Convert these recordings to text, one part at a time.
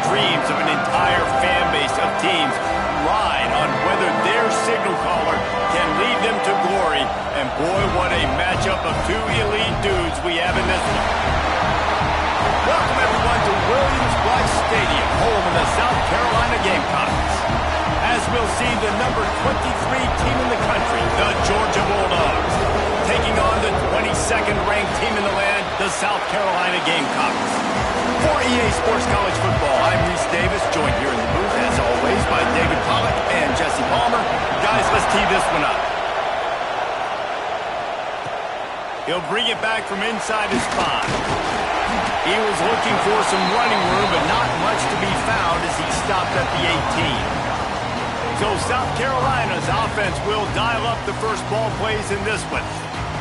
dreams of an entire fan base of teams ride on whether their signal caller can lead them to glory. And boy, what a matchup of two elite dudes we have in this one. Welcome everyone to Williams-Brice Stadium, home of the South Carolina Gamecocks. As we'll see the number 23 team in the country, the Georgia Bulldogs, taking on the 22nd ranked team in the land, the South Carolina Gamecocks. For EA Sports College Football, I'm Reese Davis, joined here in the booth, as always, by David Pollack and Jesse Palmer. Guys, let's tee this one up. He'll bring it back from inside his 5. He was looking for some running room, but not much to be found as he stopped at the 18. So South Carolina's offense will dial up the first ball plays in this one.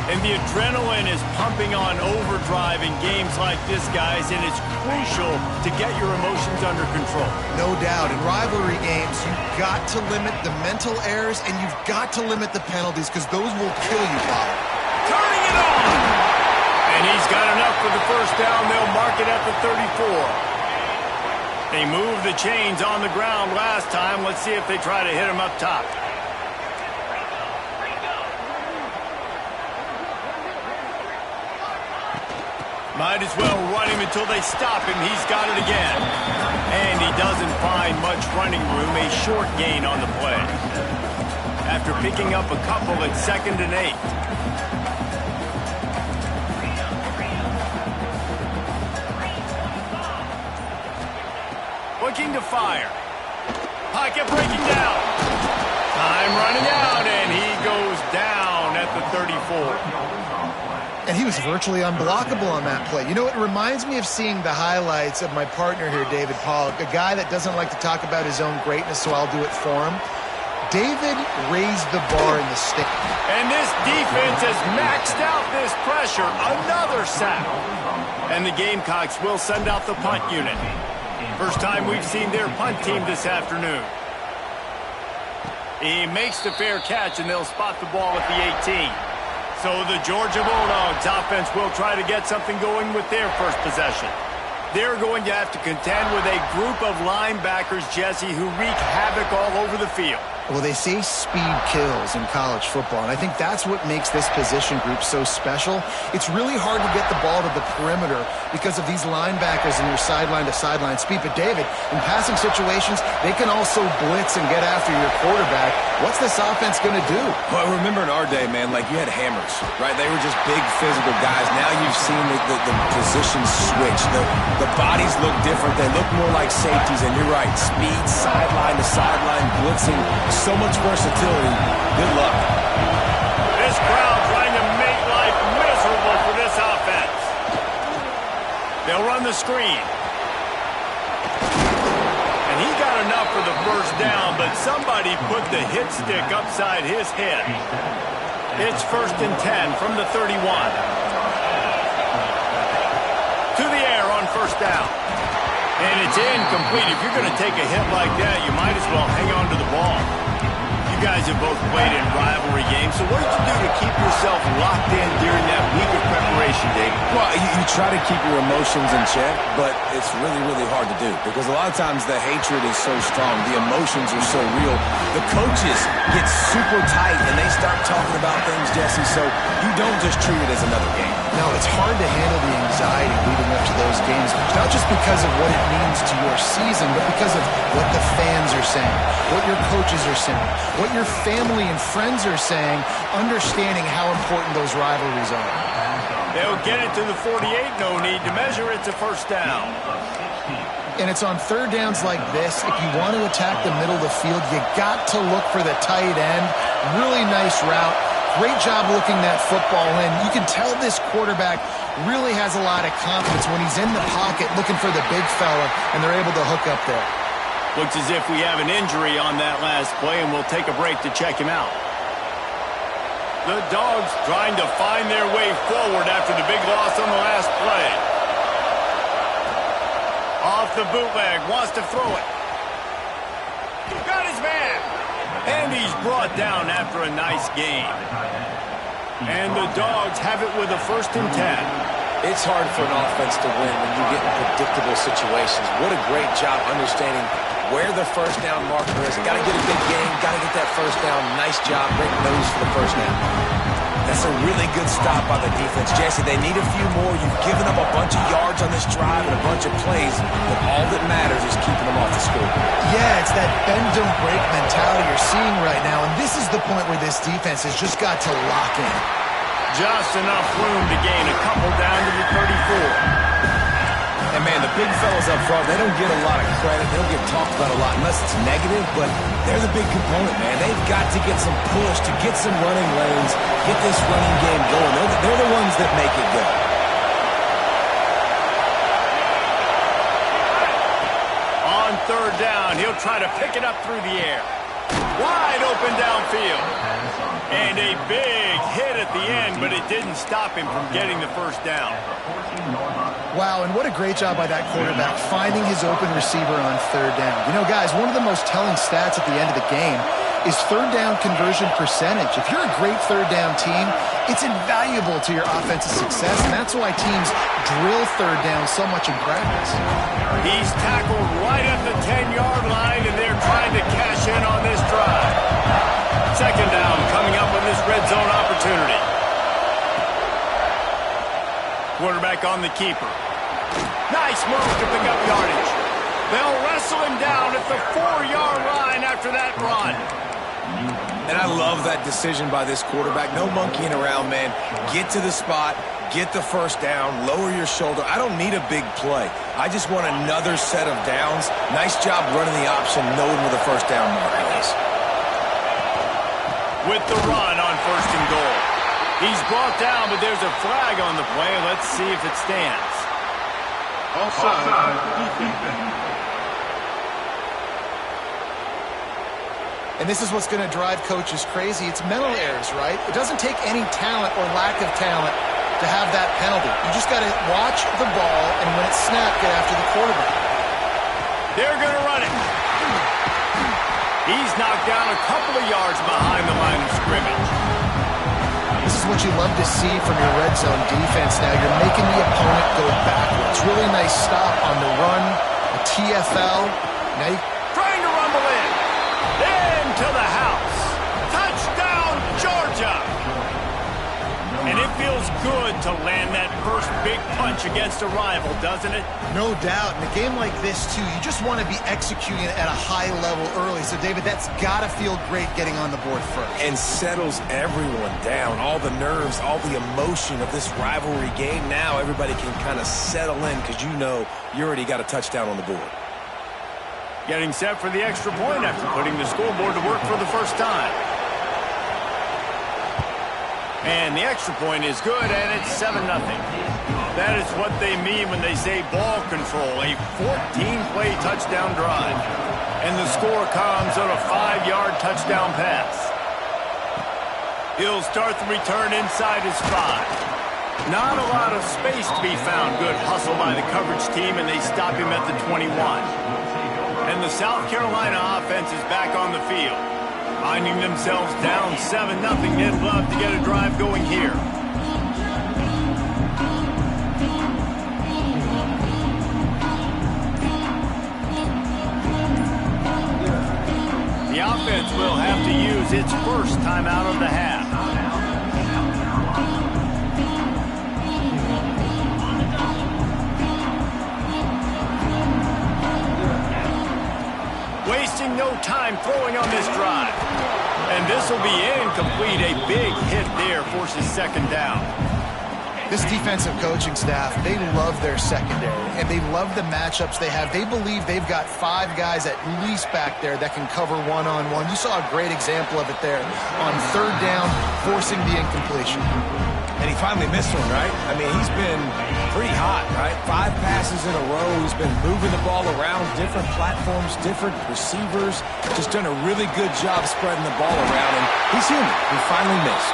And the adrenaline is pumping on overdrive in games like this, guys, and it's crucial to get your emotions under control. No doubt. In rivalry games, you've got to limit the mental errors, and you've got to limit the penalties, because those will kill you, Bob. Turning it on! And he's got enough for the first down. They'll mark it at the 34. They moved the chains on the ground last time. Let's see if they try to hit him up top. Might as well run him until they stop him. He's got it again. And he doesn't find much running room. A short gain on the play. After picking up a couple at 2nd and 8. Looking to fire. Pocket breaking down. Time running out, and he goes down at the 34. And he was virtually unblockable on that play. You know, it reminds me of seeing the highlights of my partner here, David Pollack, a guy that doesn't like to talk about his own greatness, so I'll do it for him. David raised the bar in the stick. And this defense has maxed out this pressure. Another sack. And the Gamecocks will send out the punt unit. First time we've seen their punt team this afternoon. He makes the fair catch, and they'll spot the ball at the 18. So the Georgia Bulldogs offense will try to get something going with their first possession. They're going to have to contend with a group of linebackers, Jesse, who wreak havoc all over the field. Well, they say speed kills in college football, and I think that's what makes this position group so special. It's really hard to get the ball to the perimeter because of these linebackers and your sideline-to-sideline speed. But, David, in passing situations, they can also blitz and get after your quarterback. What's this offense going to do? Well, remember in our day, man, like you had hammers, right? They were just big physical guys. Now you've seen the positions switch. The bodies look different. They look more like safeties, and you're right. Speed, sideline to sideline, blitzing. So much versatility. Good luck. This crowd trying to make life miserable for this offense. They'll run the screen. And he got enough for the first down, but somebody put the hit stick upside his head. It's 1st and 10 from the 31. To the air on first down. And it's incomplete. If you're going to take a hit like that, you might as well hang on to the ball. You guys have both played in rivalry games, so what did you do to keep yourself locked in during that week of preparation, Dave? Well, you try to keep your emotions in check, but it's really, really hard to do because a lot of times the hatred is so strong. The emotions are so real. The coaches get super tight, and they start talking about things, Jesse, so you don't just treat it as another game. No, it's hard to handle the anxiety leading up to those games, not just because of what it means to your season, but because of what the fans are saying, what your coaches are saying, what your family and friends are saying, understanding how important those rivalries are. They'll get it to the 48, no need to measure. It's a first down. And it's on third downs like this, if you want to attack the middle of the field, you got to look for the tight end. Really nice route. Great job looking that football in. You can tell this quarterback really has a lot of confidence when he's in the pocket looking for the big fella, and they're able to hook up there. Looks as if we have an injury on that last play, and we'll take a break to check him out. The Dogs trying to find their way forward after the big loss on the last play. Off the bootleg, wants to throw it. Got his man. And he's brought down after a nice gain. And the Dogs have it with a 1st and 10. It's hard for an offense to win when you get in predictable situations. What a great job understanding where the first down marker is. Got to get a big game, got to get that first down. Nice job, great nose for the first down. That's a really good stop by the defense. Jesse, they need a few more. You've given them a bunch of yards on this drive and a bunch of plays, but all that matters is keeping them off the score. Yeah, it's that bend, don't break mentality you're seeing right now, and this is the point where this defense has just got to lock in. Just enough room to gain a couple down to the 34. And, man, the big fellas up front, they don't get a lot of credit. They don't get talked about a lot unless it's negative, but they're the big component, man. They've got to get some push, to get some running lanes, get this running game going. They're the ones that make it go. On third down, he'll try to pick it up through the air. Wide open downfield. And a big hit at the end, but it didn't stop him from getting the first down. Wow, and what a great job by that quarterback finding his open receiver on third down. You know, guys, one of the most telling stats at the end of the game is third down conversion percentage. If you're a great third down team, it's invaluable to your offensive success, and that's why teams drill third down so much in practice. He's tackled right at the 10-yard line, and they're trying to cash in on this drive. Second down coming up with this red zone opportunity. Quarterback on the keeper. Nice move to pick up yardage. They'll wrestle him down at the 4-yard line after that run. And I love that decision by this quarterback. No monkeying around, man. Get to the spot, get the first down, lower your shoulder. I don't need a big play. I just want another set of downs. Nice job running the option, knowing where the first down marker is. With the run on first and goal. He's brought down, but there's a flag on the play. Let's see if it stands. Offside. And this is what's going to drive coaches crazy. It's mental errors, right? It doesn't take any talent or lack of talent to have that penalty. You just got to watch the ball, and when it's snapped, get after the quarterback. They're going to run it. He's knocked down a couple of yards behind the line of scrimmage. This is what you love to see from your red zone defense now. You're making the opponent go backwards. Really nice stop on the run, a TFL. Now you trying to rumble in. Into the house. Touchdown, Georgia. And it feels good to land that first big punch against a rival, doesn't it? No doubt. In a game like this, too, you just want to be executing at a high level early. So, David, that's got to feel great getting on the board first. And settles everyone down. All the nerves, all the emotion of this rivalry game. Now everybody can kind of settle in because you know you already got a touchdown on the board. Getting set for the extra point after putting the scoreboard to work for the first time. And the extra point is good, and it's 7-0. That is what they mean when they say ball control, a 14-play touchdown drive. And the score comes on a 5-yard touchdown pass. He'll start the return inside his 5. Not a lot of space to be found. Good hustle by the coverage team, and they stop him at the 21. And the South Carolina offense is back on the field. Finding themselves down 7-0, they'd love to get a drive going here. The offense will have to use its first timeout of the half. Wasting no time throwing on this drive. And this will be incomplete. A big hit there forces second down. This defensive coaching staff, they love their secondary, and they love the matchups they have. They believe they've got 5 guys at least back there that can cover one-on-one. You saw a great example of it there on third down, forcing the incompletion. And he finally missed one, right? I mean, he's been pretty hot, right? 5 passes in a row. He's been moving the ball around, different platforms, different receivers. Just done a really good job spreading the ball around, and he's human. He finally missed.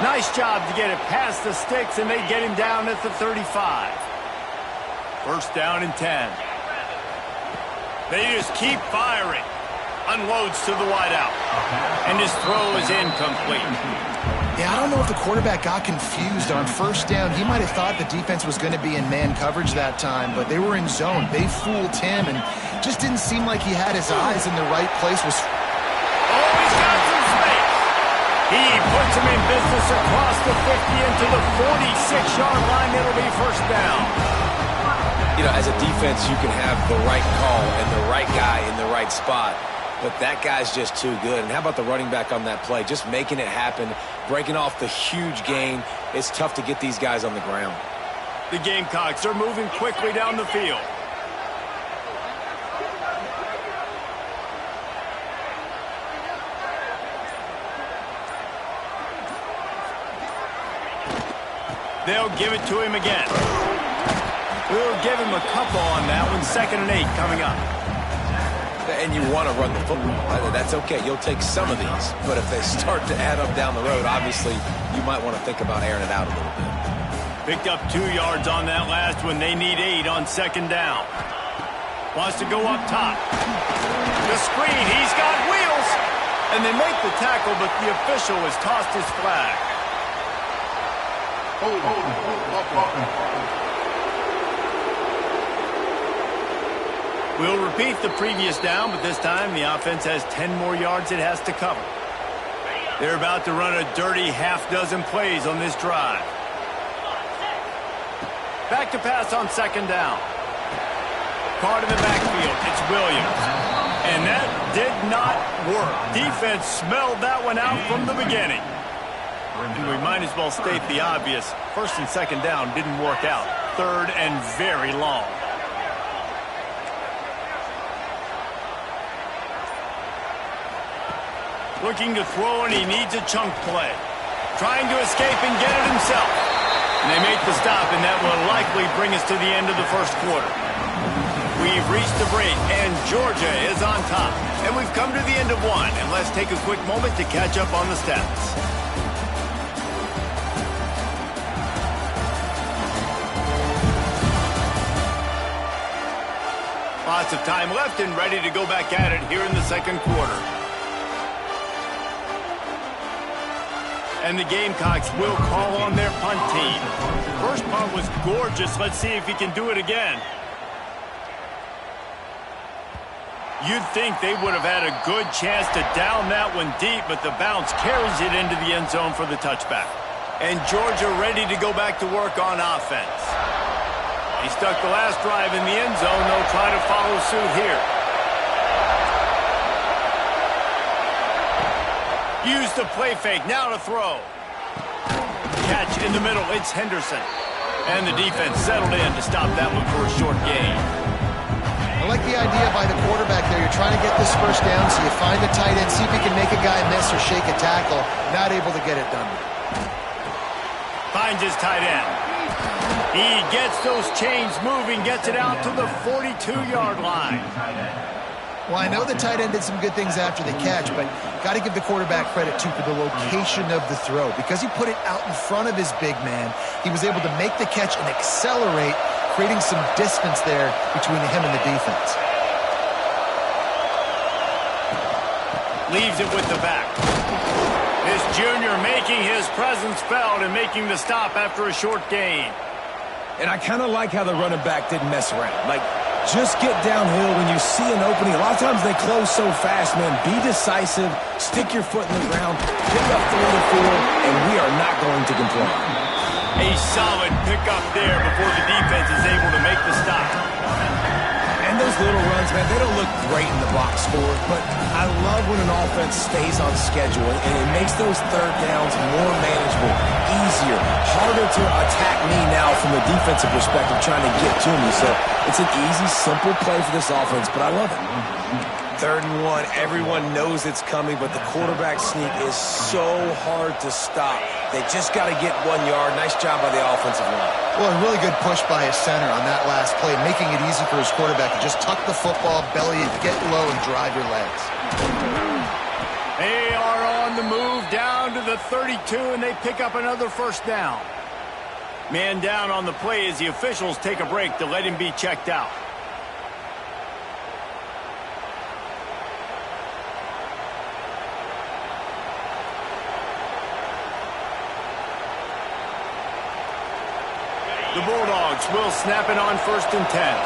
Nice job to get it past the sticks, and they get him down at the 35. First down and 10. They just keep firing. Unloads to the wideout. And his throw is incomplete. Yeah, I don't know if the quarterback got confused on first down. He might have thought the defense was going to be in man coverage that time, but they were in zone. They fooled him, and just didn't seem like he had his eyes in the right place. Oh, he's got some space. He puts him in business across the 50 into the 46-yard line. It'll be first down. You know, as a defense, you can have the right call and the right guy in the right spot, but that guy's just too good. And how about the running back on that play? Just making it happen, breaking off the huge gain. It's tough to get these guys on the ground. The Gamecocks are moving quickly down the field. They'll give it to him again. We'll give him a couple on that one. 2nd and 8 coming up. And you want to run the football. That's okay. You'll take some of these. But if they start to add up down the road, obviously, you might want to think about airing it out a little bit. Picked up 2 yards on that last one. They need 8 on 2nd down. Wants to go up top. The screen. He's got wheels. And they make the tackle, but the official has tossed his flag. We'll repeat the previous down, but this time the offense has 10 more yards it has to cover. They're about to run a dirty half-dozen plays on this drive. Back to pass on 2nd down. Caught in the backfield. It's Williams. And that did not work. Defense smelled that one out from the beginning. We might as well state the obvious. 1st and 2nd down didn't work out. 3rd and very long. Looking to throw, and he needs a chunk play. Trying to escape and get it himself. And they make the stop, and that will likely bring us to the end of the first quarter. We've reached the break, and Georgia is on top. And we've come to the end of one, and let's take a quick moment to catch up on the stats. Lots of time left and ready to go back at it here in the second quarter. And the Gamecocks will call on their punt team. First punt was gorgeous. Let's see if he can do it again. You'd think they would have had a good chance to down that one deep, but the bounce carries it into the end zone for the touchback. And Georgia ready to go back to work on offense. He stuck the last drive in the end zone. They'll try to follow suit here. Use the play fake. Now to throw. Catch in the middle. It's Henderson. And the defense settled in to stop that one for a short gain. I like the idea by the quarterback there. You're trying to get this first down, so you find a tight end, see if you can make a guy miss or shake a tackle. Not able to get it done. Finds his tight end. He gets those chains moving, gets it out to the 42-yard line. Well, I know the tight end did some good things after the catch, but got to give the quarterback credit, too, for the location of the throw. Because he put it out in front of his big man, he was able to make the catch and accelerate, creating some distance there between him and the defense. Leaves it with the back. This junior making his presence felt and making the stop after a short gain. And I kind of like how the running back didn't mess around. Like, just get downhill when you see an opening. A lot of times they close so fast, man. Be decisive, stick your foot in the ground, pick up 3 to 4, and we are not going to complain. A solid pickup there before the defense is able to make the stop. And those little runs, man, they don't look great in the box score, but I love when an offense stays on schedule, and it makes those third downs more manageable, easier, harder to attack me now from the defensive perspective trying to get to me. So it's an easy, simple play for this offense, but I love it. 3rd and 1, everyone knows it's coming, but the quarterback sneak is so hard to stop. They just got to get 1 yard. Nice job by the offensive line. Well, a really good push by his center on that last play, making it easy for his quarterback to just tuck the football, belly it, get low, and drive your legs. They are on the move down to the 32, and they pick up another first down. Man down on the play as the officials take a break to let him be checked out. Bulldogs will snap it on 1st and 10.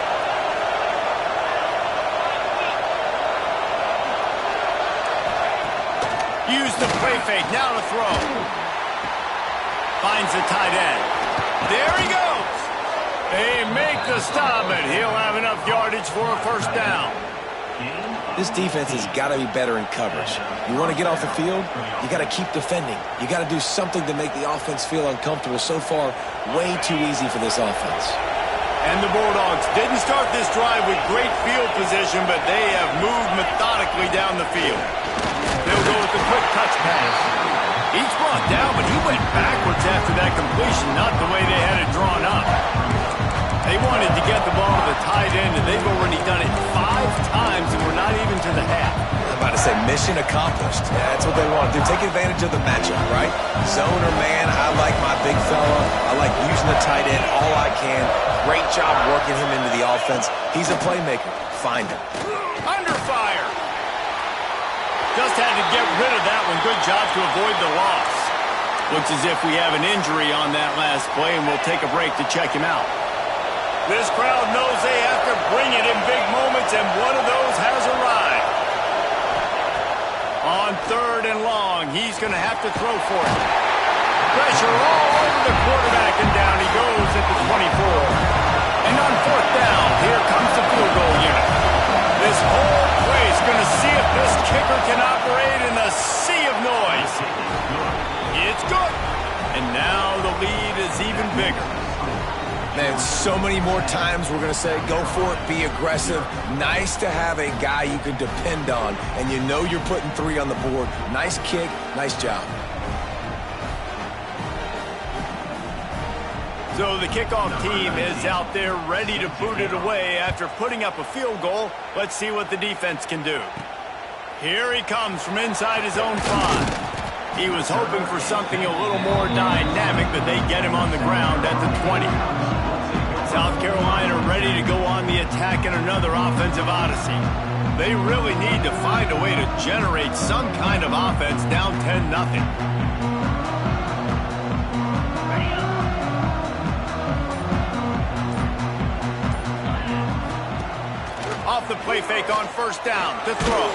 Use the play fake, now to throw. Finds the tight end. There he goes. They make the stop, and he'll have enough yardage for a 1st down. This defense has got to be better in coverage. You want to get off the field, you got to keep defending. You got to do something to make the offense feel uncomfortable. So far, way too easy for this offense. And the Bulldogs didn't start this drive with great field position, but they have moved methodically down the field. They'll go with the quick touch pass. He's brought down, but he went backwards after that completion, not the way they had it drawn up. They wanted to get the ball to the tight end, and they've already done it 5 times, and we're not even to the half. I'm about to say mission accomplished. Yeah, that's what they want to do. Take advantage of the matchup, right? Zone or man, I like my big fella. I like using the tight end all I can. Great job working him into the offense. He's a playmaker. Find him. Under fire. Just had to get rid of that one. Good job to avoid the loss. Looks as if we have an injury on that last play, and we'll take a break to check him out. This crowd knows they have to bring it in big moments, and one of those has arrived. On 3rd and long, he's going to have to throw for it. Pressure all over the quarterback, and down he goes at the 24. And on 4th down, here comes the field goal unit. This whole place going to see if this kicker can operate in a sea of noise. It's good. And now the lead is even bigger. Man, so many more times we're going to say, go for it, be aggressive. Nice to have a guy you can depend on, and you know you're putting 3 on the board. Nice kick, nice job. So the kickoff team is out there ready to boot it away after putting up a field goal. Let's see what the defense can do. Here he comes from inside his own 5. He was hoping for something a little more dynamic, but they get him on the ground at the 20. South Carolina ready to go on the attack in another offensive odyssey. They really need to find a way to generate some kind of offense down 10-0. Off the play fake on 1st down to throw.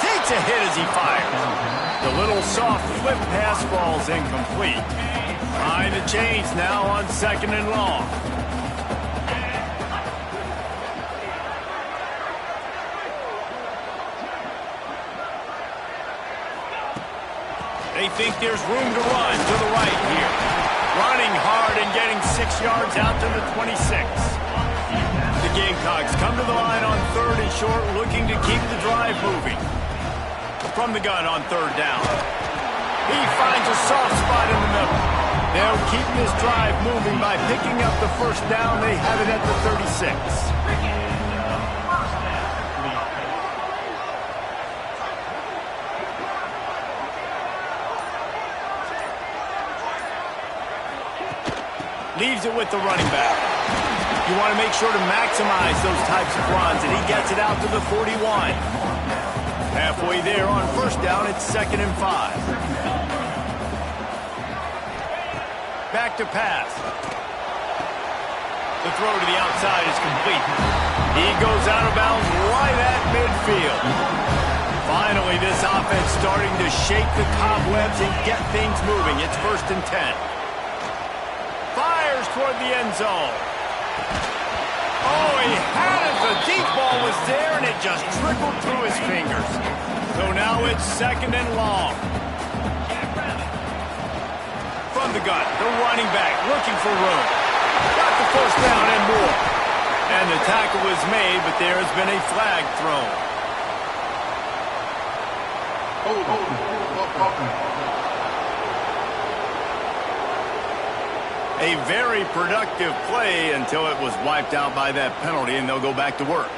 Takes a hit as he fires. The little soft flip pass falls incomplete. Trying to change now on 2nd and long. They think there's room to run to the right here. Running hard and getting 6 yards out to the 26. The Gamecocks come to the line on 3rd and short, looking to keep the drive moving. From the gun on 3rd down. He finds a soft spot in the middle. They'll keep this drive moving by picking up the 1st down. They have it at the 36. Leaves it with the running back. You want to make sure to maximize those types of runs, and he gets it out to the 41. Halfway there on 1st down, it's 2nd and 5. Back to pass. The throw to the outside is complete. He goes out of bounds right at midfield. Finally, this offense starting to shake the cobwebs and get things moving. It's 1st and 10. Fires toward the end zone. Oh, he had it. The deep ball was there, and it just trickled through his fingers. So now it's 2nd and long. From the gun, the running back looking for room. Got the 1st down and more. And the tackle was made, but there has been a flag thrown. A very productive play until it was wiped out by that penalty, and they'll go back to work.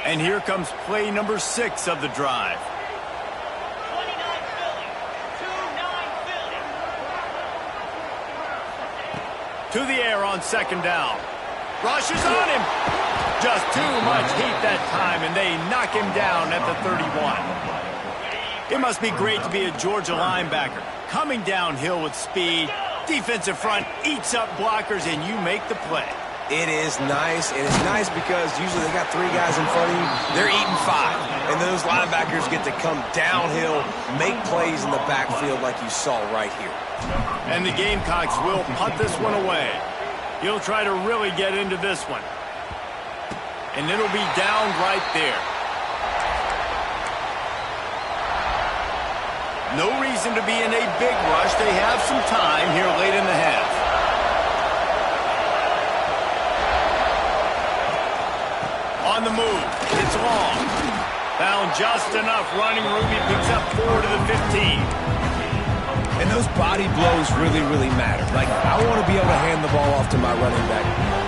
And here comes play number 6 of the drive. 29 Philly. 2-9 Philly. To the air on 2nd down. Rushes on him. Just too much heat that time, and they knock him down at the 31. It must be great to be a Georgia linebacker. Coming downhill with speed, defensive front eats up blockers, and you make the play. It is nice, and it's nice because usually they got 3 guys in front of you. They're eating 5, and those linebackers get to come downhill, make plays in the backfield like you saw right here. And the Gamecocks will punt this one away. He'll try to really get into this one. And it'll be down right there. No reason to be in a big rush. They have some time here late in the half. On the move. It's long. Found just enough running room. He picks up 4 to the 15. And those body blows really, really matter. Like, I want to be able to hand the ball off to my running back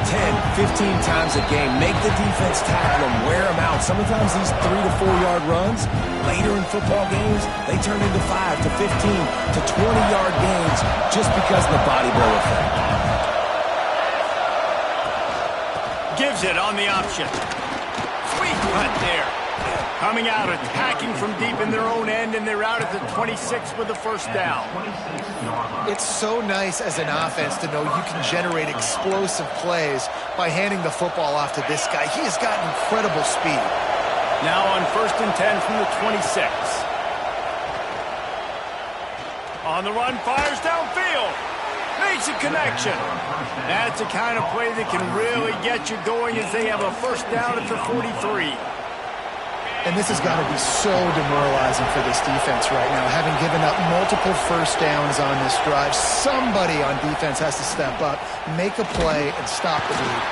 10, 15 times a game. Make the defense tackle them, wear them out. Sometimes these 3 to 4 yard runs, later in football games, they turn into 5 to 15 to 20 yard gains just because of the body blow effect. Gives it on the option. Sweet cut there. Coming out, attacking from deep in their own end, and they're out at the 26 with the first down. It's so nice as an offense to know you can generate explosive plays by handing the football off to this guy. He has got incredible speed. Now on 1st and 10 from the 26. On the run, fires downfield. Makes a connection. That's the kind of play that can really get you going as they have a first down at the 43. And this has got to be so demoralizing for this defense right now, having given up multiple first downs on this drive. Somebody on defense has to step up, make a play, and stop the lead.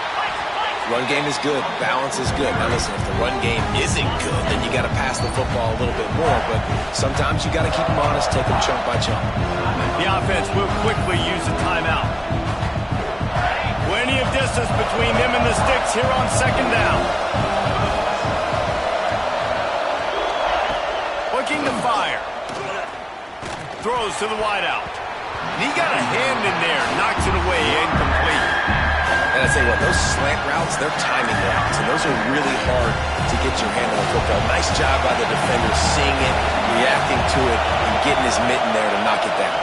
Run game is good. Balance is good. Now listen, if the run game isn't good, then you got to pass the football a little bit more. But sometimes you got to keep them honest, take them chunk by chunk. The offense will quickly use a timeout. Plenty of distance between them and the sticks here on 2nd down. Looking to fire. Throws to the wideout. He got a hand in there. Knocks it away. Incomplete. And I tell you what, those slant routes, they're timing routes, and those are really hard to get your hand on the football. Nice job by the defender seeing it, reacting to it, and getting his mitten there to knock it down.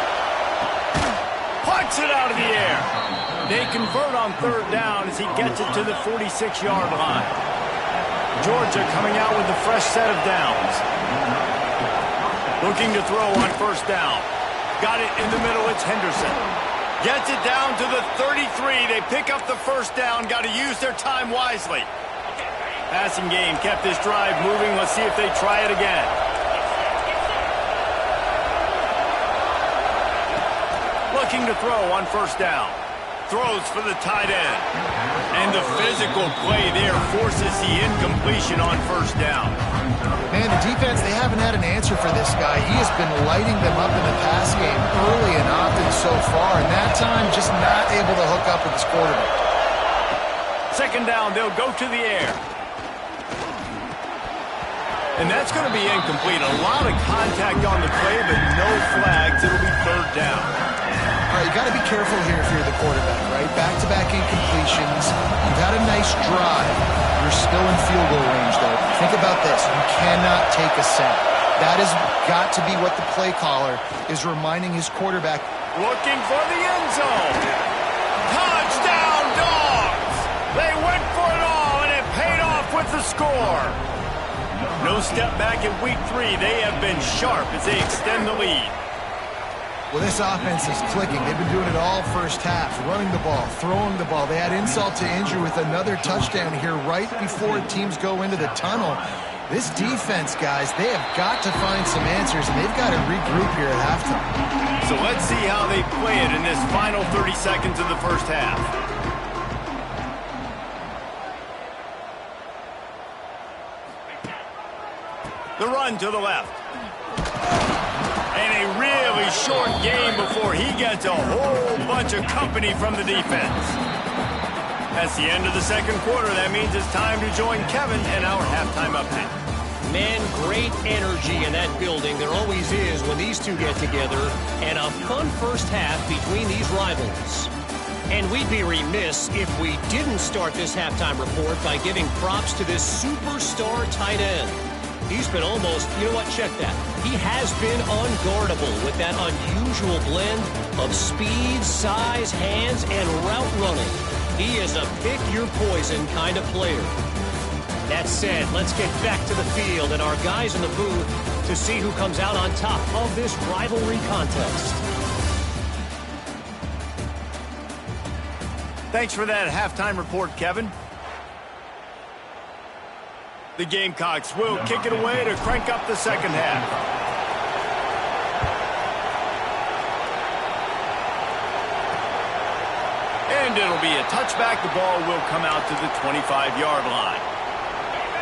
Plucks it out of the air. They convert on 3rd down as he gets it to the 46-yard line. Georgia coming out with a fresh set of downs. Looking to throw on 1st down. Got it in the middle. It's Henderson. Gets it down to the 33. They pick up the first down. Got to use their time wisely. Passing game kept this drive moving. Let's see if they try it again. Looking to throw on 1st down. Throws for the tight end. And the physical play there forces the incompletion on 1st down. Man, the defense, they haven't had an answer for this guy. He has been lighting them up in the pass game early and often so far, and that time just not able to hook up with his quarterback. 2nd down, they'll go to the air. And that's going to be incomplete. A lot of contact on the play, but no flags. It'll be 3rd down. All right, you got to be careful here if you're the quarterback, right? Back-to-back incompletions. You've had a nice drive. You're still in field goal range, though. Think about this. You cannot take a sack. That has got to be what the play caller is reminding his quarterback. Looking for the end zone. Touchdown, Dogs! They went for it all, and it paid off with the score. No step back in week 3. They have been sharp as they extend the lead. Well, this offense is clicking. They've been doing it all first half, running the ball, throwing the ball. They had insult to injury with another touchdown here right before teams go into the tunnel. This defense, guys, they have got to find some answers, and they've got to regroup here at halftime. So let's see how they play it in this final 30 seconds of the first half. The run to the left. And a really short game before he gets a whole bunch of company from the defense. That's the end of the 2nd quarter. That means it's time to join Kevin in our halftime update. Man, great energy in that building. There always is when these two get together. And a fun first half between these rivals. And we'd be remiss if we didn't start this halftime report by giving props to this superstar tight end. He's been almost, you know what, check that. He has been unguardable with that unusual blend of speed, size, hands, and route running. He is a pick-your-poison kind of player. That said, let's get back to the field and our guys in the booth to see who comes out on top of this rivalry contest. Thanks for that halftime report, Kevin. The Gamecocks will kick it away to crank up the second half. And it'll be a touchback. The ball will come out to the 25-yard line.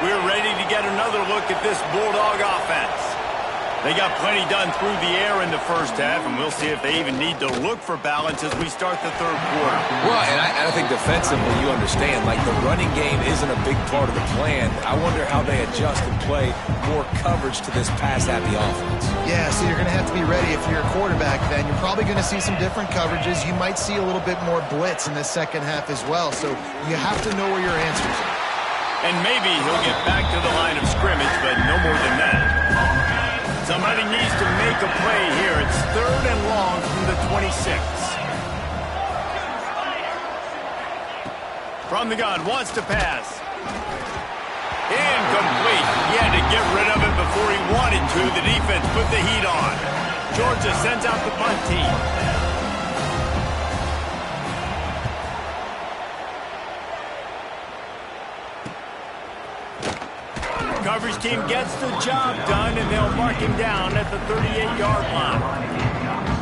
We're ready to get another look at this Bulldog offense. They got plenty done through the air in the first half, and we'll see if they even need to look for balance as we start the third quarter. Well, and I think defensively, you understand, like the running game isn't a big part of the plan. I wonder how they adjust and play more coverage to this pass-happy offense. Yeah, so you're going to have to be ready if you're a quarterback then. You're probably going to see some different coverages. You might see a little bit more blitz in the second half as well, so you have to know where your answers are. And maybe he'll get back to the line of scrimmage, but no more than that. Somebody needs to make a play here. It's 3rd and long from the 26. From the gun, wants to pass. Incomplete. He had to get rid of it before he wanted to. The defense put the heat on. Georgia sends out the punt team. Coverage team gets the job done, and they'll mark him down at the 38-yard line.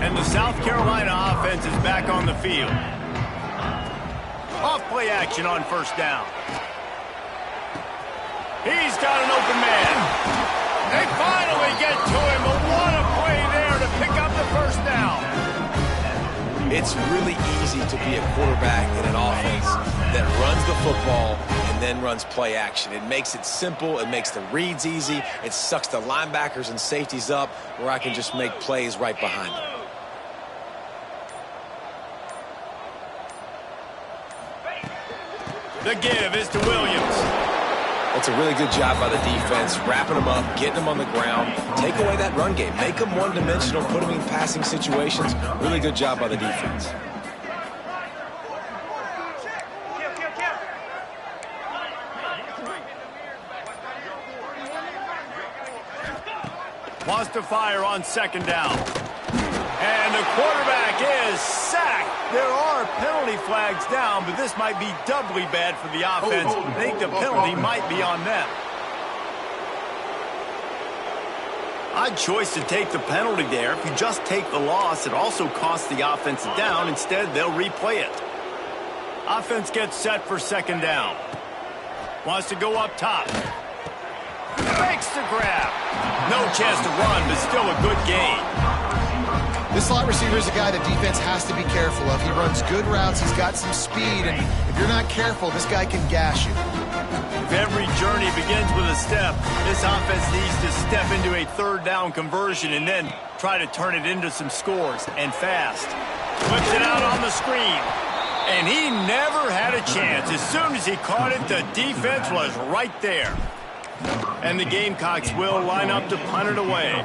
And the South Carolina offense is back on the field. Off play action on first down. He's got an open man. They finally get to him, but what a play there to pick up the first down. It's really easy to be a quarterback in an offense that runs the football and then runs play action. It makes it simple. It makes the reads easy. It sucks the linebackers and safeties up where I can just make plays right behind them. The give is to Williams. That's a really good job by the defense, wrapping them up, getting them on the ground. Take away that run game. Make them one-dimensional, put them in passing situations. Really good job by the defense. Wants to fire on second down. And the quarterback is sacked. There are penalty flags down, but this might be doubly bad for the offense. I think the penalty might be on them. Odd choice to take the penalty there. If you just take the loss, it also costs the offense a down. Instead, they'll replay it. Offense gets set for second down. Wants to go up top. Makes the grab. No chance to run, but still a good gain. This slot receiver is a guy the defense has to be careful of. He runs good routes. He's got some speed, and if you're not careful, this guy can gash you. If every journey begins with a step, this offense needs to step into a third down conversion and then try to turn it into some scores, and fast. Flips it out on the screen, and he never had a chance. As soon as he caught it, the defense was right there. And the Gamecocks will line up to punt it away.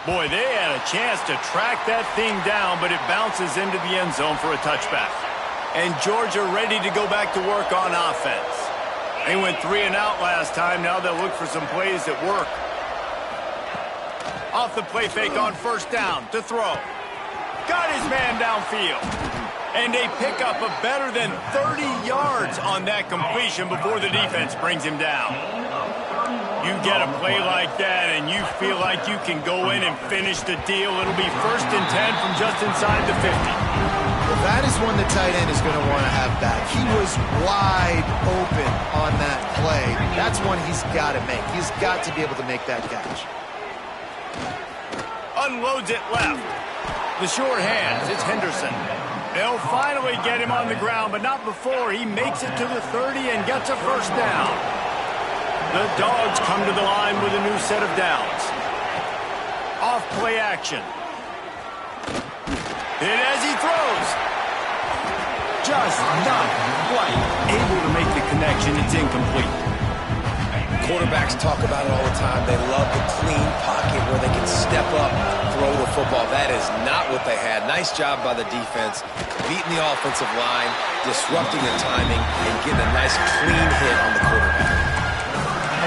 Boy, they had a chance to track that thing down, but it bounces into the end zone for a touchback. And Georgia ready to go back to work on offense. They went 3 and out last time. Now they'll look for some plays that work. Off the play fake on first down to throw. Got his man downfield. And they pick up a better than 30 yards on that completion before the defense brings him down. You get a play like that and you feel like you can go in and finish the deal. It'll be 1st and 10 from just inside the 50. Well, that is one the tight end is going to want to have back. He was wide open on that play. That's one he's got to make. He's got to be able to make that catch. Unloads it left. The short hands, it's Henderson. They'll finally get him on the ground, but not before he makes it to the 30 and gets a first down. The Dogs come to the line with a new set of downs. Off play action. And as he throws, just not quite able to make the connection. connection. It's incomplete. Quarterbacks talk about it all the time. They love the clean pocket where they can step up, throw the football. That is not what they had. Nice job by the defense, beating the offensive line, disrupting the timing, and getting a nice clean hit on the quarterback.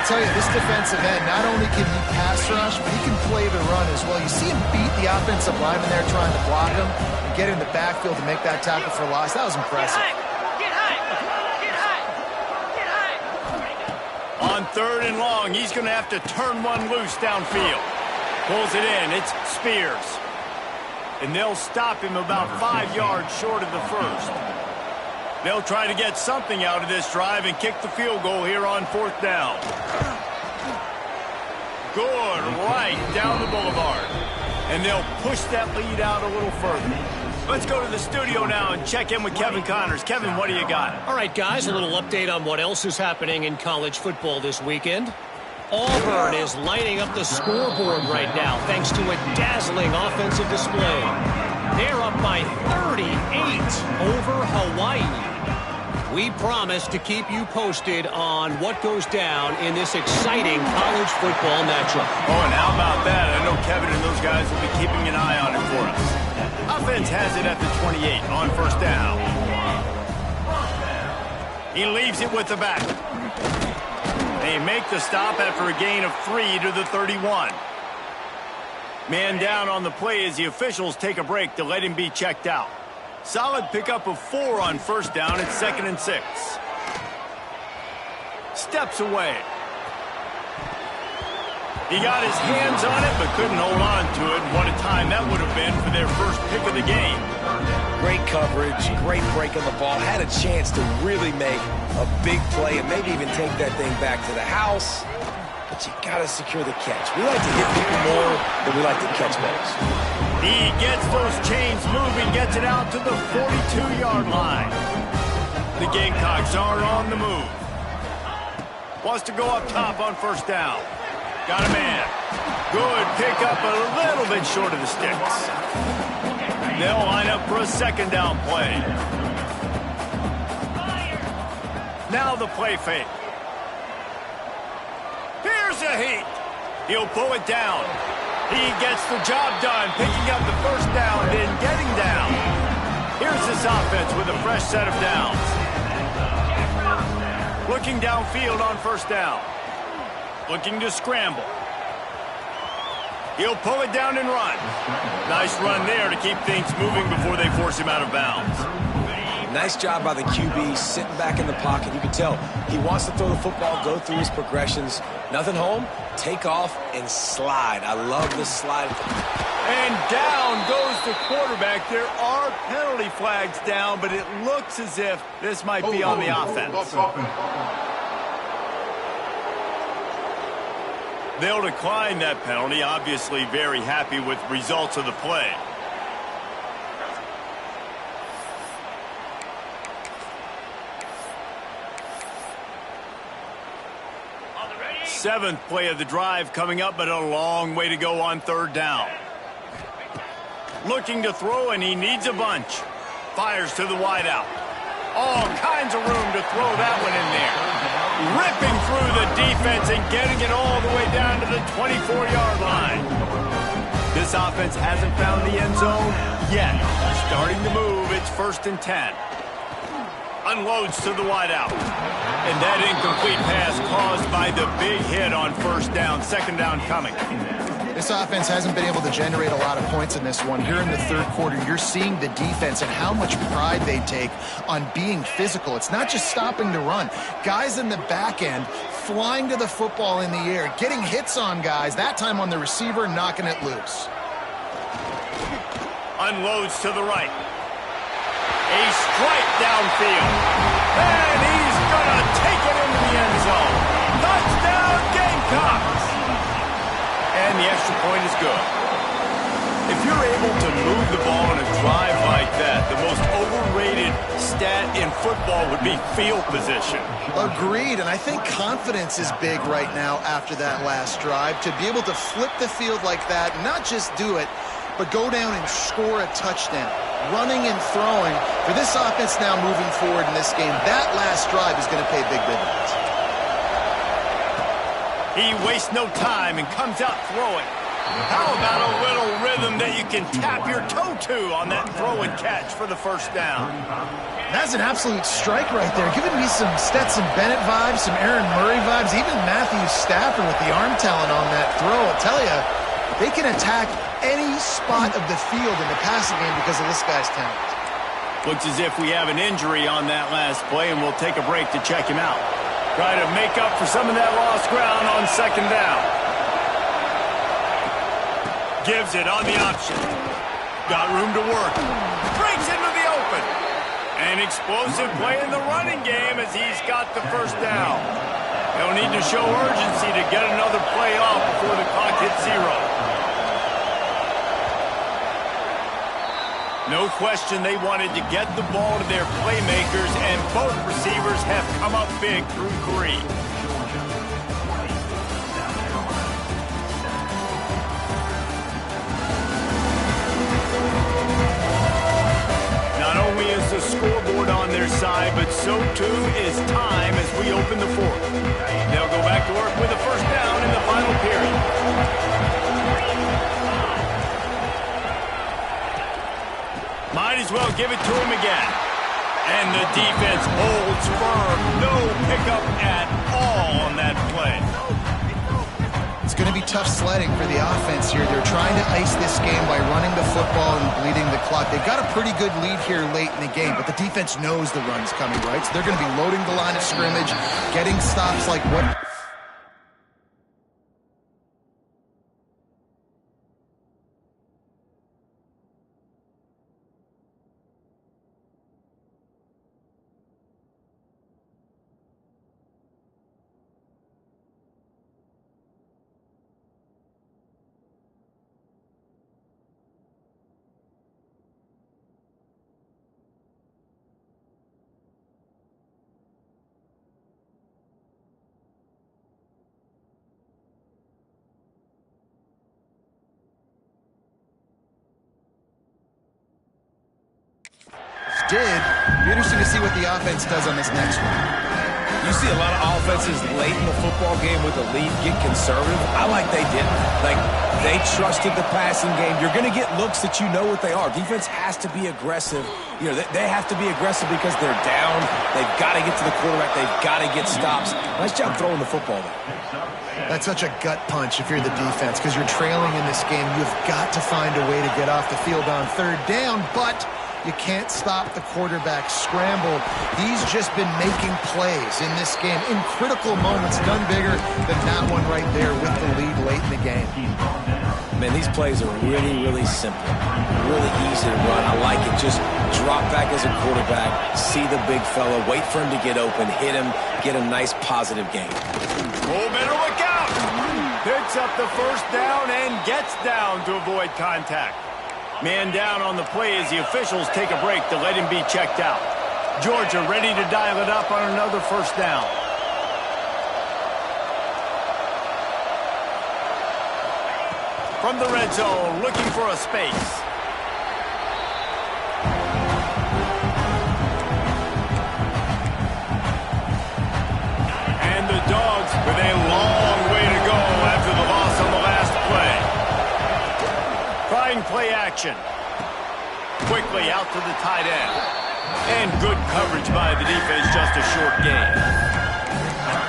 I'll tell you, this defensive end, not only can he pass rush, but he can play the run as well. You see him beat the offensive lineman there trying to block him and get in the backfield to make that tackle for loss. That was impressive. On 3rd and long, he's going to have to turn one loose downfield. Pulls it in. It's Spears. And they'll stop him about 5 yards short of the first. They'll try to get something out of this drive and kick the field goal here on 4th down. Good, right down the boulevard. And they'll push that lead out a little further. Let's go to the studio now and check in with Kevin Connors. Kevin, what do you got? All right, guys, a little update on what else is happening in college football this weekend. Auburn is lighting up the scoreboard right now thanks to a dazzling offensive display. They're up by 38 over Hawaii. We promise to keep you posted on what goes down in this exciting college football matchup. Oh, and how about that? I know Kevin and those guys will be keeping an eye on it for us. Offense has it at the 28 on 1st down. He leaves it with the back. They make the stop after a gain of 3 to the 31. Man down on the play as the officials take a break to let him be checked out. Solid pickup of 4 on 1st down. It's 2nd and 6. Steps away. He got his hands on it but couldn't hold on to it. What a time that would have been for their first pick of the game. Great coverage, great break on the ball. Had a chance to really make a big play and maybe even take that thing back to the house. But you got to secure the catch. We like to hit people more than we like to catch balls. He gets those chains moving, gets it out to the 42-yard line. The Gamecocks are on the move. Wants to go up top on 1st down. Got a man. Good pickup, a little bit short of the sticks. They'll line up for a 2nd down play. Now the play fake. Here's a heat. He'll pull it down. He gets the job done, picking up the 1st down, then getting down. Here's this offense with a fresh set of downs. Looking downfield on 1st down. Looking to scramble. He'll pull it down and run. Nice run there to keep things moving before they force him out of bounds. Nice job by the QB, sitting back in the pocket. You can tell he wants to throw the football, go through his progressions. Nothing home, take off, and slide. I love this slide. And down goes the quarterback. There are penalty flags down, but it looks as if this might be on the offense. They'll decline that penalty, obviously very happy with results of the play. Seventh play of the drive coming up, but a long way to go on 3rd down. Looking to throw, and he needs a bunch. Fires to the wideout. All kinds of room to throw that one in there. Ripping through the defense and getting it all the way down to the 24-yard line. This offense hasn't found the end zone yet. Starting to move, it's 1st and 10. Unloads to the wideout. And that incomplete pass caused by the big hit on 1st down. 2nd down coming. This offense hasn't been able to generate a lot of points in this one. Here in the 3rd quarter, you're seeing the defense and how much pride they take on being physical. It's not just stopping to run. Guys in the back end flying to the football in the air, getting hits on guys, that time on the receiver, knocking it loose. Unloads to the right. A strike downfield. And he's going to take it into the end zone. Touchdown, Gamecocks! And the extra point is good. If you're able to move the ball in a drive like that, the most overrated stat in football would be field position. Agreed, and I think confidence is big right now after that last drive. To be able to flip the field like that, not just do it, but go down and score a touchdown. running and throwing. For this offense now moving forward in this game, that last drive is going to pay big dividends. He wastes no time and comes out throwing. How about a little rhythm that you can tap your toe to on that throw and catch for the first down? That's an absolute strike right there. Giving me some Stetson Bennett vibes, some Aaron Murray vibes, even Matthew Stafford with the arm talent on that throw. I'll tell you, they can attack any spot of the field in the passing game because of this guy's talent. Looks as if we have an injury on that last play, and we'll take a break to check him out. Try to make up for some of that lost ground on second down. Gives it on the option. Got room to work. Breaks into the open. An explosive play in the running game as he's got the first down. They'll need to show urgency to get another play off before the clock hits 0. No question they wanted to get the ball to their playmakers, and both receivers have come up big through 3. Not only is the scoreboard on their side, but so too is time as we open the 4th. They'll go back to work with a first down in the final period. Might as well give it to him again. And the defense holds firm. No pickup at all on that play. It's going to be tough sledding for the offense here. They're trying to ice this game by running the football and bleeding the clock. They've got a pretty good lead here late in the game, but the defense knows the run's coming, right? So they're going to be loading the line of scrimmage, getting stops like what... did. Be interesting to see what the offense does on this next one. You see a lot of offenses late in the football game with the lead get conservative. I like they didn't. Like, they trusted the passing game. You're going to get looks that you know what they are. Defense has to be aggressive. You know, they have to be aggressive because they're down. They've got to get to the quarterback. They've got to get stops. Nice job throwing the football, though. That's such a gut punch if you're the defense because you're trailing in this game. You've got to find a way to get off the field on third down, but you can't stop the quarterback scramble. He's just been making plays in this game in critical moments, done bigger than that one right there with the lead late in the game. Man, these plays are really, really simple. Really easy to run. I like it. Just drop back as a quarterback, see the big fella, wait for him to get open, hit him, get a nice positive game. Oh, better look out! Picks up the first down and gets down to avoid contact. Man down on the play as the officials take a break to let him be checked out. Georgia ready to dial it up on another first down. From the red zone, looking for a space. And the Dogs with a long way to go after the loss on the last play. Trying play action. Quickly out to the tight end. And good coverage by the defense, just a short gain.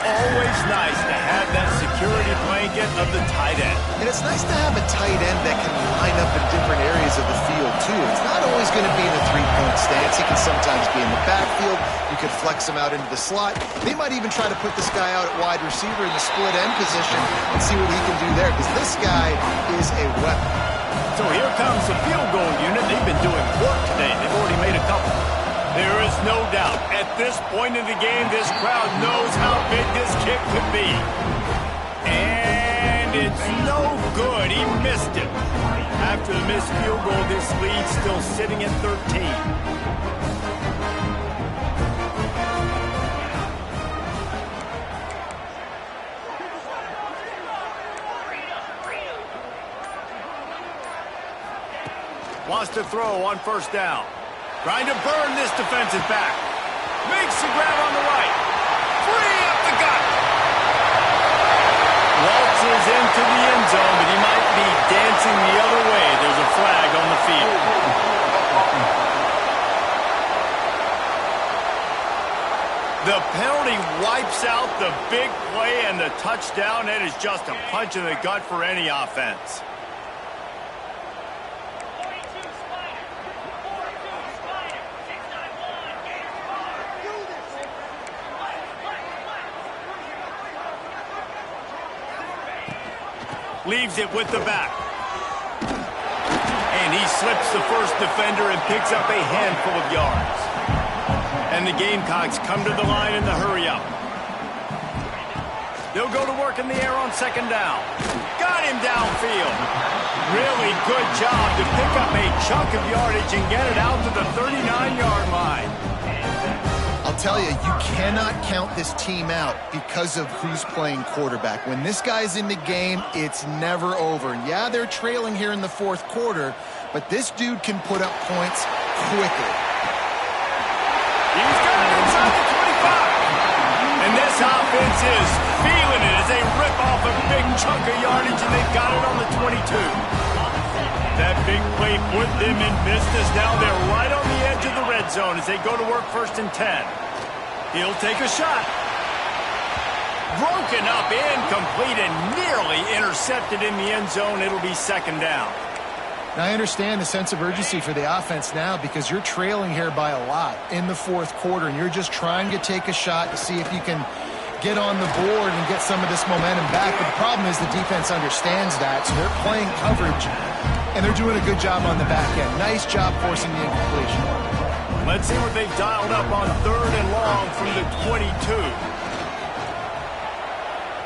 Always nice to have that security blanket of the tight end. And it's nice to have a tight end that can line up in different areas of the field, too. It's not always going to be in a three-point stance. He can sometimes be in the backfield. You could flex him out into the slot. They might even try to put this guy out at wide receiver in the split end position and see what he can do there, because this guy is a weapon. So here comes the field goal unit. They've been doing work today. They've already made a couple. There is no doubt, at this point in the game, this crowd knows how big this kick could be. And it's no good. He missed it. After the missed field goal, this lead still sitting at 13. Wants to throw on first down. Trying to burn this defensive back. Makes the grab on the right. Free up the gut. Waltzes into the end zone, but he might be dancing the other way. There's a flag on the field. The penalty wipes out the big play and the touchdown. It is just a punch in the gut for any offense. Leaves it with the back. And he slips the first defender and picks up a handful of yards. And the Gamecocks come to the line in the hurry-up. They'll go to work in the air on second down. Got him downfield. Really good job to pick up a chunk of yardage and get it out to the 39-yard line. I'll tell you, you cannot count this team out because of who's playing quarterback. When this guy's in the game, it's never over. Yeah, they're trailing here in the fourth quarter, but this dude can put up points quickly. He's got it inside the 25. And this offense is feeling it as they rip off a big chunk of yardage, and they've got it on the 22. That big play put them in business. Now they're right on the edge of the red zone as they go to work first and 10. He'll take a shot. Broken up, incomplete, and nearly intercepted in the end zone. It'll be second down. Now, I understand the sense of urgency for the offense now because you're trailing here by a lot in the fourth quarter, and you're just trying to take a shot to see if you can get on the board and get some of this momentum back. But the problem is the defense understands that, so they're playing coverage, and they're doing a good job on the back end. Nice job forcing the incompletion. Let's see what they've dialed up on third and long from the 22.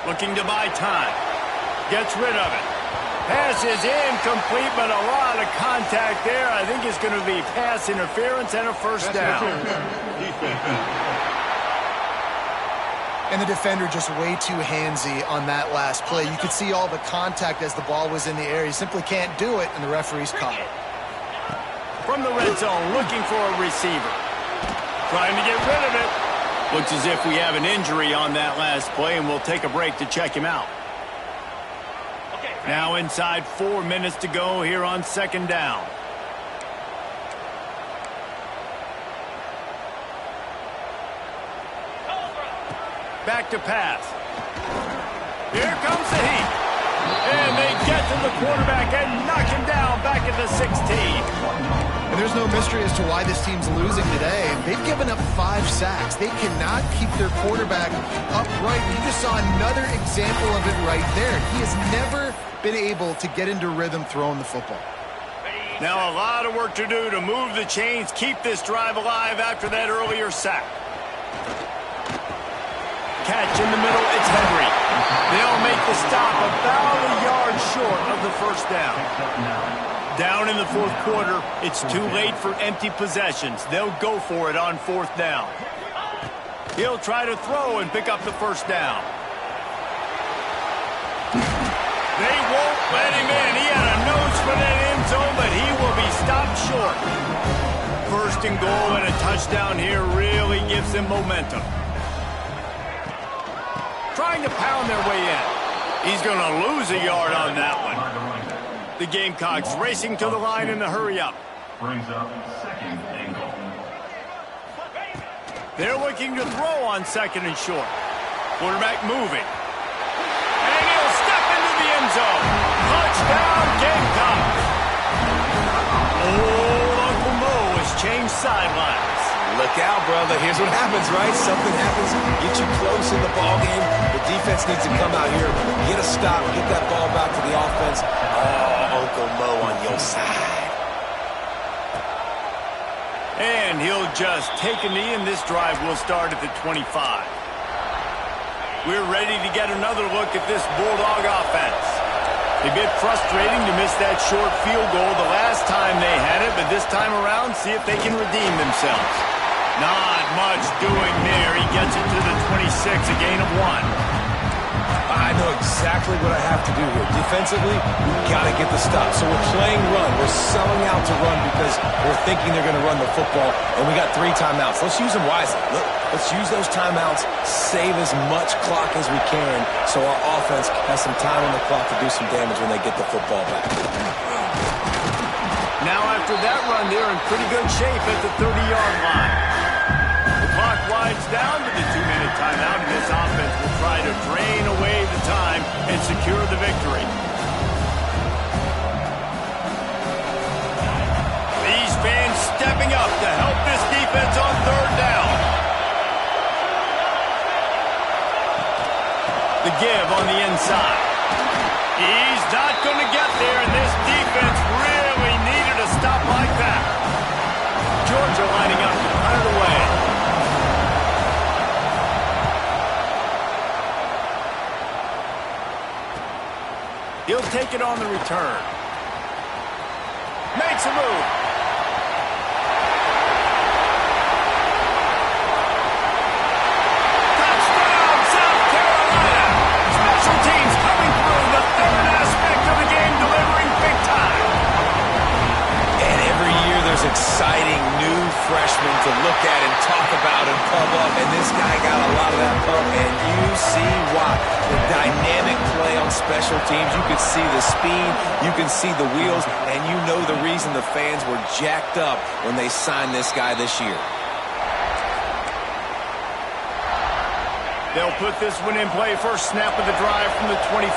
Looking to buy time. Gets rid of it. Pass is incomplete, but a lot of contact there. I think it's going to be pass interference and a first down. And the defender just way too handsy on that last play. You could see all the contact as the ball was in the air. He simply can't do it, and the referee's caught it. From the red zone, looking for a receiver. Trying to get rid of it. Looks as if we have an injury on that last play, and we'll take a break to check him out. Now inside 4 minutes to go here on second down. Back to pass. Here comes the heat. And they get to the quarterback and knock him down back at the 16. And there's no mystery as to why this team's losing today. They've given up 5 sacks. They cannot keep their quarterback upright. You just saw another example of it right there. He has never been able to get into rhythm throwing the football. Now a lot of work to do to move the chains, keep this drive alive after that earlier sack. Catch in the middle, it's Henry. They'll make the stop about a yard short of the first down. Down in the fourth quarter, it's too late for empty possessions. They'll go for it on fourth down. He'll try to throw and pick up the first down. They won't let him in. He had a nose for that end zone, but he will be stopped short. First and goal and a touchdown here really gives them momentum. Trying to pound their way in. He's going to lose a yard on that one. The Gamecocks racing to the line in the hurry-up. Brings up second and goal. They're looking to throw on second and short. Quarterback moving. And he'll step into the end zone. Touchdown, Gamecocks. Old Uncle Mo has changed sidelines. Look out, brother. Here's what happens, right? Something happens, get you close in the ball game. The defense needs to come out here, get a stop, get that ball back to the offense. Oh, Uncle Mo on your side. And he'll just take a knee, and this drive will start at the 25. We're ready to get another look at this Bulldog offense. A bit frustrating to miss that short field goal the last time they had it, but this time around, see if they can redeem themselves. Not much doing there. He gets it to the 26, a gain of 1. I know exactly what I have to do here. Defensively, we've got to get the stop. So we're playing run. We're selling out to run because we're thinking they're going to run the football, and we got 3 timeouts. Let's use them wisely. Let's use those timeouts, save as much clock as we can so our offense has some time on the clock to do some damage when they get the football back. Now after that run, they're in pretty good shape at the 30-yard line. The clock winds down to the 2-minute timeout, and this offense will try to drain away the time and secure the victory. These fans stepping up to help this defense on 3rd down. The give on the inside. He's not going to get there, and this defense really needed a stop like that. Georgia lining up to punt it away. He'll take it on the return. Makes a move. Touchdown, South Carolina. Special teams coming through, the third aspect of the game, delivering big time. And every year there's exciting new freshmen to look at and talk about and pump up, and this guy got a lot of that pump, and you see why. The dynamic play on special teams, you can see the speed, you can see the wheels, and you know the reason the fans were jacked up when they signed this guy this year. They'll put this one in play. First snap of the drive from the 25.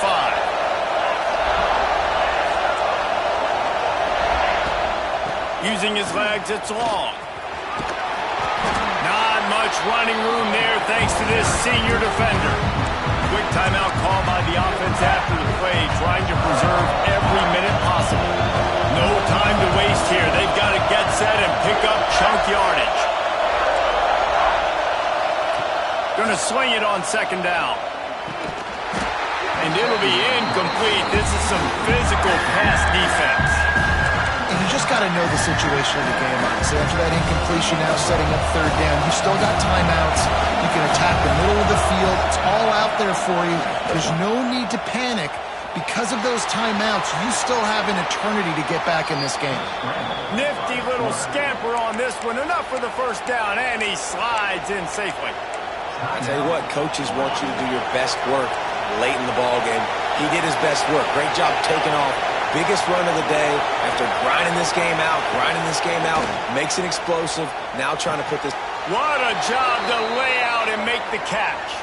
Using his legs, it's long. Not much running room there thanks to this senior defender. Quick timeout call by the offense after the play, trying to preserve every minute possible. No time to waste here. They've got to get set and pick up chunk yardage. Going to swing it on 2nd down. And it'll be incomplete. This is some physical pass defense. And you just got to know the situation of the game, honestly. After that incompletion, now setting up 3rd down, you still got timeouts. You can attack the middle of the field. It's all out there for you. There's no need to panic. Because of those timeouts, you still have an eternity to get back in this game. Nifty little scamper on this one. Enough for the 1st down, and he slides in safely. I tell you what, coaches want you to do your best work late in the ball game. He did his best work. Great job taking off. Biggest run of the day after grinding this game out, makes it explosive. Now trying to put this. What a job to lay out and make the catch.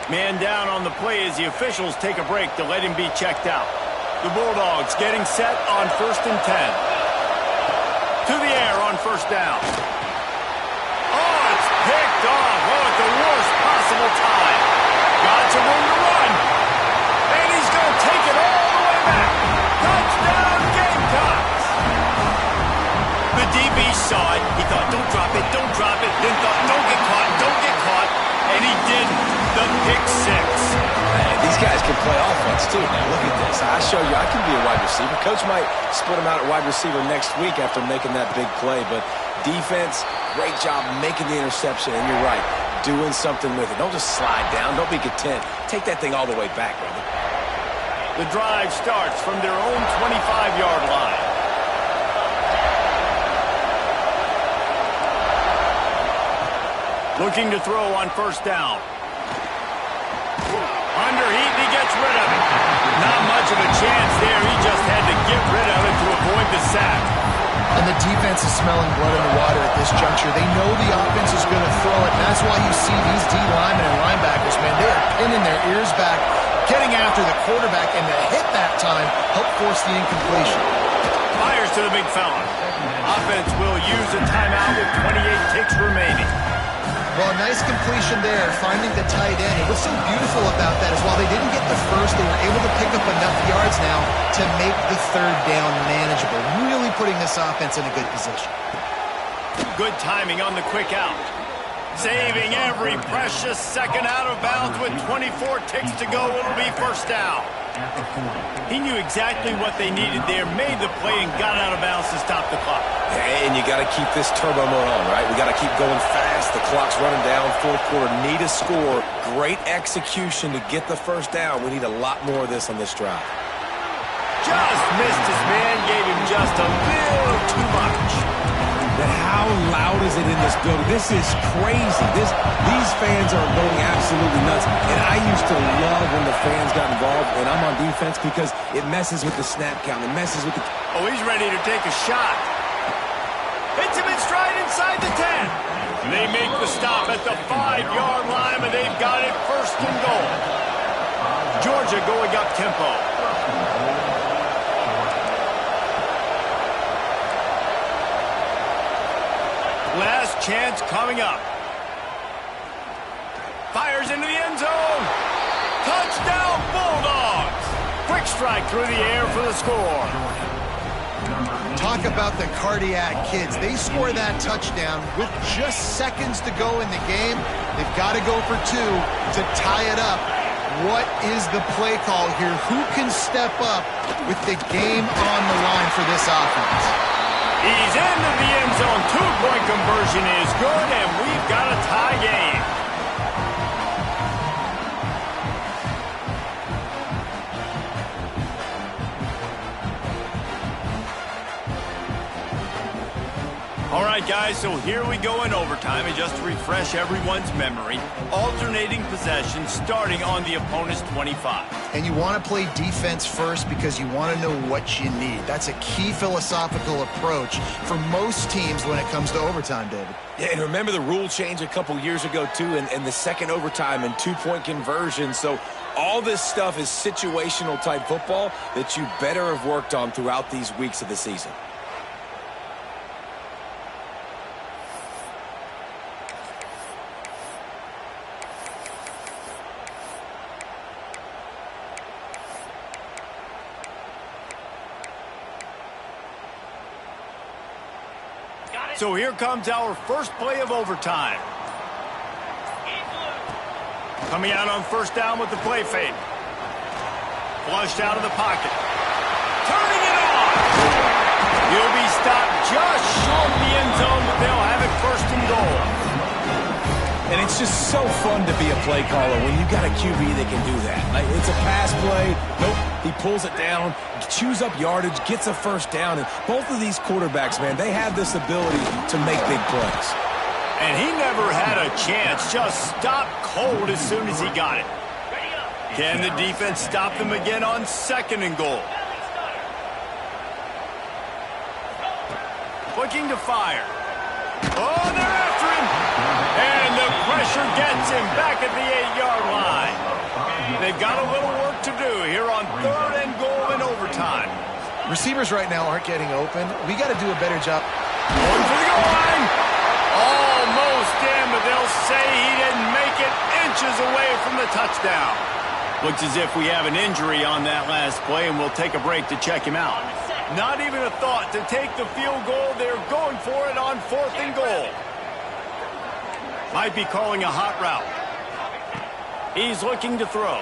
Man down on the play as the officials take a break to let him be checked out. The Bulldogs getting set on 1st and 10. To the air on 1st down. Oh, it's picked off. Oh, at the worst possible time. Got some room to run. And he's going to take it all the way back. Touchdown, Gamecocks. The DB saw it. He thought, don't drop it, then thought, don't get caught, and he didn't. The pick 6. Man, these guys can play offense too, man. Look at this. I show you I can be a wide receiver. Coach might split him out at wide receiver next week after making that big play, but defense, great job making the interception, and you're right, doing something with it. Don't just slide down. Don't be content. Take that thing all the way back, brother. The drive starts from their own 25-yard line. Looking to throw on 1st down. Under heat, he gets rid of it. Not much of a chance there. He just had to get rid of it to avoid the sack. And the defense is smelling blood in the water at this juncture. They know the offense is going to throw it, and that's why you see these D linemen and linebackers, man, they are pinning their ears back, getting after the quarterback, and the hit that time helped force the incompletion. Fires to the big fella. Offense will use a timeout with 28 ticks remaining. Well, a nice completion there, finding the tight end. And what's so beautiful about that is while they didn't get the first, they were able to pick up enough yards now to make the 3rd down manageable, really putting this offense in a good position. Good timing on the quick out. Saving every precious second out of bounds with 24 ticks to go. It'll be 1st down. He knew exactly what they needed there, made the play, and got out of bounds to stop the clock. And you got to keep this turbo mode on, right? We got to keep going fast. The clock's running down. Fourth quarter, need a score. Great execution to get the first down. We need a lot more of this on this drive. Just missed his man, gave him just a little too much. But how loud is it in this building? This is crazy. These fans are going absolutely nuts. And I used to love when the fans got involved, and I'm on defense because it messes with the snap count. It messes with the... Oh, he's ready to take a shot. Hits him in stride inside the 10. They make the stop at the 5-yard line, and they've got it first and goal. Georgia going up tempo. Last chance coming up. Fires into the end zone. Touchdown, Bulldogs. Quick strike through the air for the score. Talk about the cardiac kids. They score that touchdown with just seconds to go in the game. They've got to go for 2 to tie it up. What is the play call here? Who can step up with the game on the line for this offense? He's into the end zone. 2-point conversion is good, and we've got a tie game. All right, guys, so here we go in overtime, and just to refresh everyone's memory, alternating possession starting on the opponent's 25. And you want to play defense first because you want to know what you need. That's a key philosophical approach for most teams when it comes to overtime, David. Yeah, and remember the rule change a couple years ago, too, and the second overtime and 2-point conversion. So all this stuff is situational type football that you better have worked on throughout these weeks of the season. So here comes our first play of overtime. Coming out on first down with the play fake. Flushed out of the pocket. Turning it on. He'll be stopped just short of the end zone, but they'll have it first and goal. And it's just so fun to be a play caller when you got a QB that can do that. Like, it's a pass play. Nope. He pulls it down, chews up yardage, gets a first down. And both of these quarterbacks, man, they have this ability to make big plays. And he never had a chance. Just stopped cold as soon as he got it. Can the defense stop them again on second and goal? Looking to fire. Oh, they're after him. And the pressure gets him back at the 8-yard line. They've got a little work to do here on third and goal in overtime. Receivers right now aren't getting open. We got to do a better job. Going for the goal line. Almost in, but they'll say he didn't make it, inches away from the touchdown. Looks as if we have an injury on that last play, and we'll take a break to check him out. Not even a thought to take the field goal. They're going for it on fourth and goal. Might be calling a hot route. He's looking to throw.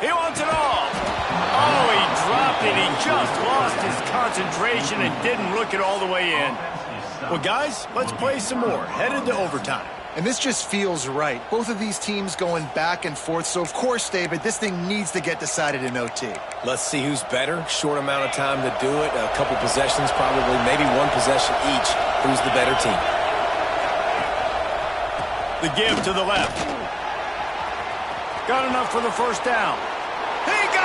He wants it all. Oh, he dropped it. He just lost his concentration and didn't look it all the way in. Well, guys, let's play some more. Headed to overtime. And this just feels right. Both of these teams going back and forth. So, of course, David, this thing needs to get decided in OT. Let's see who's better. Short amount of time to do it. A couple possessions probably, maybe one possession each. Who's the better team? The give to the left. Got enough for the first down.